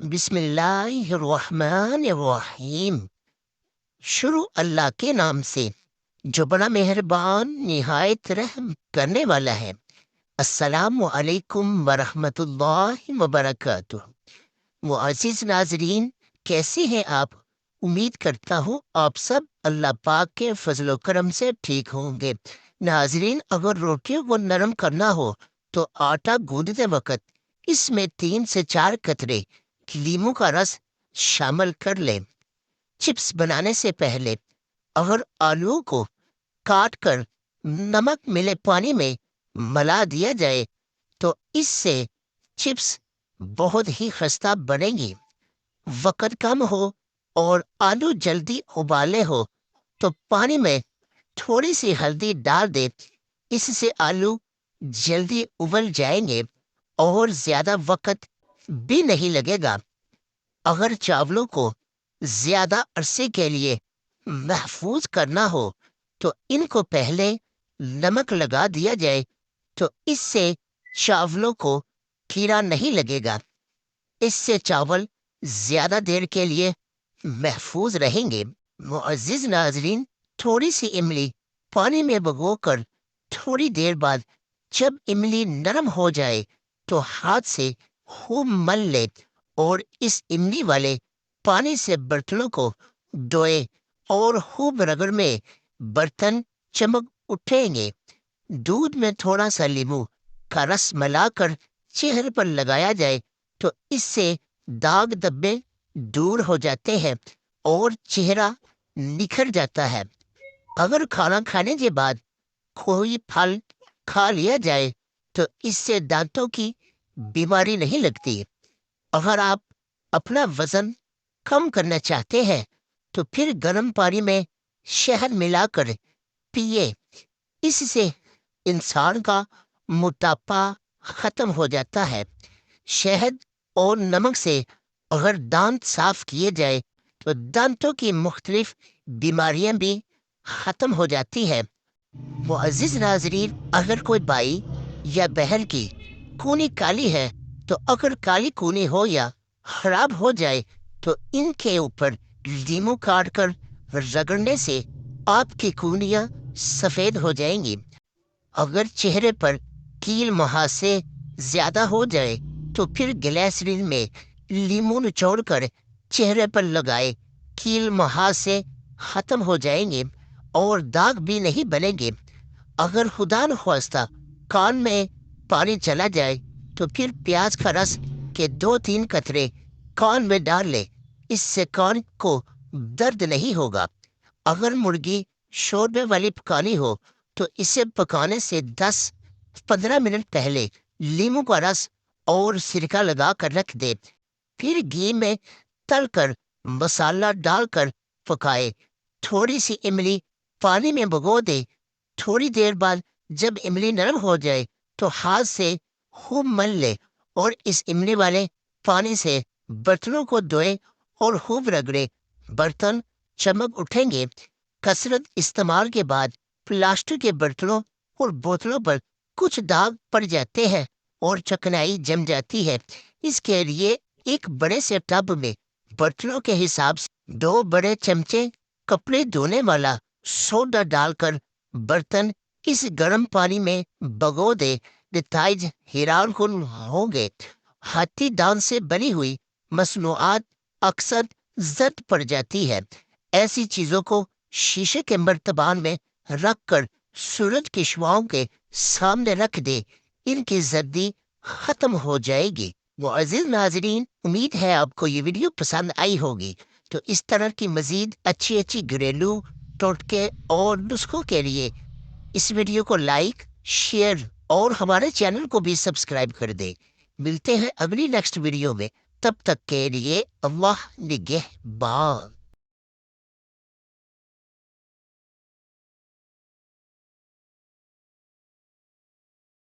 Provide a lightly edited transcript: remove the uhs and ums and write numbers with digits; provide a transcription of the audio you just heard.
بسم اللہ الرحمن الرحیم۔ شروع اللہ کے نام سے جو بڑا مہربان نہایت رحم کرنے والا ہے۔ السلام علیکم ورحمۃ اللہ وبرکاتہ۔ معزز ناظرین، کیسے ہیں آپ؟ امید کرتا ہوں آپ سب اللہ پاک کے فضل و کرم سے ٹھیک ہوں گے۔ ناظرین، اگر روٹیوں کو نرم کرنا ہو تو آٹا گوندتے وقت اس میں 3 سے 4 قطرے لیموں کا رس شامل کر لیں۔ چپس بنانے سے پہلے اگر آلو کو کاٹ کر نمک ملے پانی میں ملا دیا جائے تو اس سے چپس بہت ہی خستہ بنے گی۔ وقت کم ہو اور آلو جلدی ابالے ہو تو پانی میں تھوڑی سی ہلدی ڈال دے، اس سے آلو جلدی ابل جائیں گے اور زیادہ وقت بھی نہیں لگے گا۔ اگر چاولوں کو زیادہ عرصے کے لیے محفوظ کرنا ہو تو ان کو پہلے نمک لگا دیا جائے تو اس سے چاولوں کو کیڑا نہیں لگے گا۔ اس سے چاول زیادہ دیر کے لیے محفوظ رہیں گے۔ معزز ناظرین، تھوڑی سی املی پانی میں بھگو کر تھوڑی دیر بعد جب املی نرم ہو جائے تو ہاتھ سے خوب مل لے اور اس املی والے پانی سے برتنوں کو دھوئے اور خوب رگڑ میں برتن چمک اٹھیں گے۔ دودھ میں تھوڑا سا لیموں کا رس ملا کر چہرے پر لگایا جائے تو اس سے داغ دھبے دور ہو جاتے ہیں اور چہرہ نکھر جاتا ہے۔ اگر کھانا کھانے کے بعد کوئی پھل کھا لیا جائے تو اس سے دانتوں کی بیماری نہیں لگتی۔ اگر آپ اپنا وزن کم کرنا چاہتے ہیں تو پھر گرم پانی میں شہد ملا کر پیے، اس سے انسان کا موٹاپا ختم ہو جاتا ہے۔ شہد اور نمک سے اگر دانت صاف کیے جائے تو دانتوں کی مختلف بیماریاں بھی ختم ہو جاتی ہیں۔ معزز ناظرین، اگر کوئی بھائی یا بہن کی کونی کالی ہے تو اگر کالی کونی ہو یا خراب ہو جائے تو ان کے اوپر لیموں کاٹ کر رگڑنے سے آپ کی کونیاں سفید ہو جائیں گی۔ اگر چہرے پر کیل مہاسے زیادہ ہو جائے تو پھر گلیسرین میں لیموں نچوڑ کر چہرے پر لگائے، کیل مہاسے ختم ہو جائیں گے اور داغ بھی نہیں بنیں گے۔ اگر خدا نخواستہ کان میں پانی چلا جائے تو پھر پیاز کا رس کے 2-3 قطرے کان میں ڈال لے، اس سے کان کو درد نہیں ہوگا۔ اگر مرغی شوربے والی پکانی ہو تو اسے پکانے سے 10-15 منٹ پہلے لیموں کا رس اور سرکہ لگا کر رکھ دے، پھر گھی میں تل کر مسالہ ڈال کر پکائے۔ تھوڑی سی املی پانی میں بھگو دے، تھوڑی دیر بعد جب املی نرم ہو جائے تو ہاتھ سے خوب مل لے اور اس املی والے پانی سے برتنوں کو دھوئے اور خوب رگڑے، برتن چمک اٹھیں گے۔ کثرت استعمال کے بعد پلاسٹک کے برتنوں اور بوتلوں پر کچھ داغ پڑ جاتے ہیں اور چکنائی جم جاتی ہے۔ اس کے لیے ایک بڑے سے ٹب میں برتنوں کے حساب سے 2 بڑے چمچے کپڑے دھونے والا سوڈا ڈال کر برتن اس گرم پانی میں بھگو دے، نتائج حیران کن ہوں گے۔ ہاتھی دان سے بنی ہوئی مصنوعات اکثر زرد پڑ جاتی ہے۔ ایسی چیزوں کو شیشے کے مرتبان میں رکھ کر سورج کی شعاؤں کے سامنے رکھ دے، ان کی زردی ختم ہو جائے گی۔ معزز ناظرین، امید ہے آپ کو یہ ویڈیو پسند آئی ہوگی، تو اس طرح کی مزید اچھی گھریلو ٹوٹکے اور نسخوں کے لیے اس ویڈیو کو لائک، شیئر اور ہمارے چینل کو بھی سبسکرائب کر دیں۔ ملتے ہیں اگلی نیکسٹ ویڈیو میں، تب تک کے لیے اللہ نگہبان۔